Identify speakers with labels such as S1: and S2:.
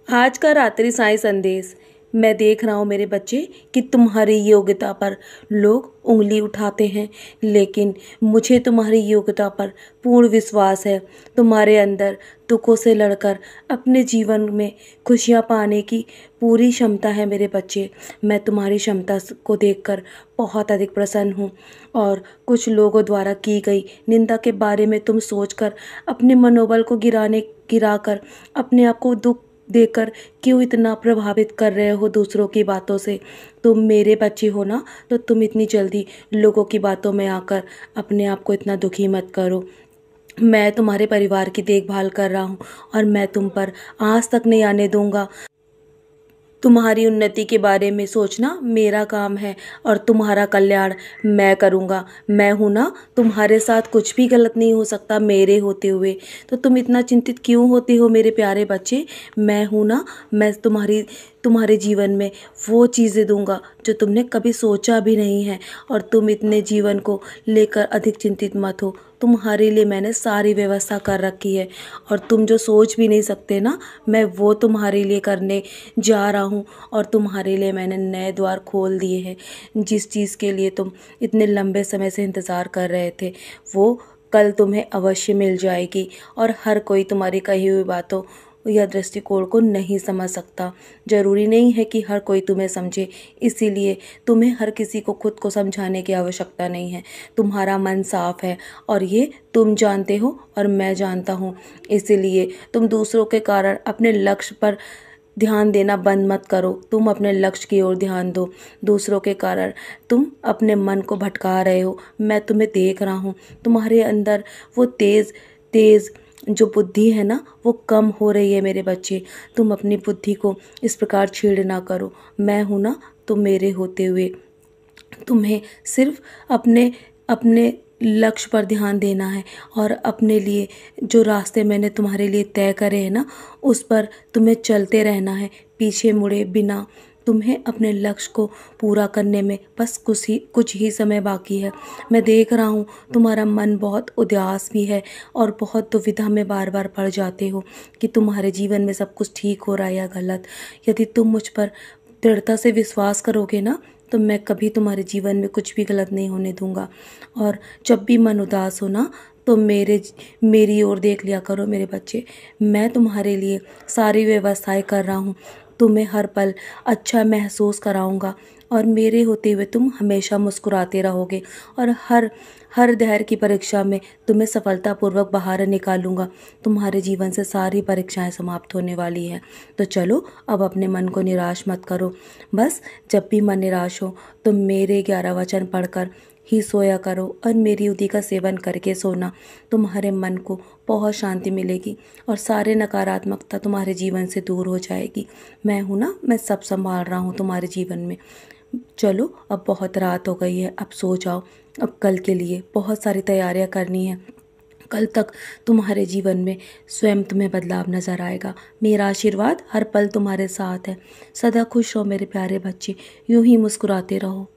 S1: आज का रात्रि साई संदेश। मैं देख रहा हूँ मेरे बच्चे कि तुम्हारी योग्यता पर लोग उंगली उठाते हैं, लेकिन मुझे तुम्हारी योग्यता पर पूर्ण विश्वास है। तुम्हारे अंदर दुखों से लड़कर अपने जीवन में खुशियाँ पाने की पूरी क्षमता है मेरे बच्चे। मैं तुम्हारी क्षमता को देखकर बहुत अधिक प्रसन्न हूँ और कुछ लोगों द्वारा की गई निंदा के बारे में तुम सोचकर अपने मनोबल को गिराकर अपने आप को दुख देकर क्यों इतना प्रभावित कर रहे हो दूसरों की बातों से। तुम मेरे बच्चे हो ना, तो तुम इतनी जल्दी लोगों की बातों में आकर अपने आप को इतना दुखी मत करो। मैं तुम्हारे परिवार की देखभाल कर रहा हूँ और मैं तुम पर आँच तक नहीं आने दूंगा। तुम्हारी उन्नति के बारे में सोचना मेरा काम है और तुम्हारा कल्याण मैं करूँगा। मैं हूँ ना, तुम्हारे साथ कुछ भी गलत नहीं हो सकता मेरे होते हुए। तो तुम इतना चिंतित क्यों होते हो मेरे प्यारे बच्चे। मैं हूँ ना, मैं तुम्हारे जीवन में वो चीज़ें दूंगा जो तुमने कभी सोचा भी नहीं है। और तुम इतने जीवन को लेकर अधिक चिंतित मत हो। तुम्हारे लिए मैंने सारी व्यवस्था कर रखी है और तुम जो सोच भी नहीं सकते ना, मैं वो तुम्हारे लिए करने जा रहा हूँ। और तुम्हारे लिए मैंने नए द्वार खोल दिए हैं। जिस चीज़ के लिए तुम इतने लंबे समय से इंतज़ार कर रहे थे, वो कल तुम्हें अवश्य मिल जाएगी। और हर कोई तुम्हारी कही हुई बातों या दृष्टिकोण को नहीं समझ सकता। जरूरी नहीं है कि हर कोई तुम्हें समझे, इसीलिए तुम्हें हर किसी को खुद को समझाने की आवश्यकता नहीं है। तुम्हारा मन साफ है और ये तुम जानते हो और मैं जानता हूँ। इसीलिए तुम दूसरों के कारण अपने लक्ष्य पर ध्यान देना बंद मत करो। तुम अपने लक्ष्य की ओर ध्यान दो। दूसरों के कारण तुम अपने मन को भटका रहे हो। मैं तुम्हें देख रहा हूँ, तुम्हारे अंदर वो तेज तेज जो बुद्धि है ना, वो कम हो रही है मेरे बच्चे। तुम अपनी बुद्धि को इस प्रकार छीड़ ना करो। मैं हूँ ना, तो मेरे होते हुए तुम्हें सिर्फ अपने अपने लक्ष्य पर ध्यान देना है और अपने लिए जो रास्ते मैंने तुम्हारे लिए तय करे हैं ना, उस पर तुम्हें चलते रहना है, पीछे मुड़े बिना। तुम्हें अपने लक्ष्य को पूरा करने में बस कुछ ही समय बाकी है। मैं देख रहा हूँ तुम्हारा मन बहुत उदास भी है और बहुत दुविधा में बार बार पड़ जाते हो कि तुम्हारे जीवन में सब कुछ ठीक हो रहा है या गलत। यदि तुम मुझ पर दृढ़ता से विश्वास करोगे ना, तो मैं कभी तुम्हारे जीवन में कुछ भी गलत नहीं होने दूंगा। और जब भी मन उदास हो ना, तो मेरी ओर देख लिया करो मेरे बच्चे। मैं तुम्हारे लिए सारी व्यवस्थाएं कर रहा हूँ। तुम्हें हर पल अच्छा महसूस कराऊंगा और मेरे होते हुए तुम हमेशा मुस्कुराते रहोगे। और हर हर धैर्य की परीक्षा में तुम्हें सफलतापूर्वक बाहर निकालूंगा। तुम्हारे जीवन से सारी परीक्षाएं समाप्त होने वाली हैं। तो चलो, अब अपने मन को निराश मत करो। बस जब भी मन निराश हो तो मेरे 11 वचन पढ़कर ही सोया करो और मेरी उदी का सेवन करके सोना। तुम्हारे मन को बहुत शांति मिलेगी और सारे नकारात्मकता तुम्हारे जीवन से दूर हो जाएगी। मैं हूँ ना, मैं सब संभाल रहा हूँ तुम्हारे जीवन में। चलो, अब बहुत रात हो गई है, अब सो जाओ। अब कल के लिए बहुत सारी तैयारियां करनी है। कल तक तुम्हारे जीवन में स्वयं तुम्हें बदलाव नजर आएगा। मेरा आशीर्वाद हर पल तुम्हारे साथ है। सदा खुश रहो मेरे प्यारे बच्चे, यूं ही मुस्कुराते रहो।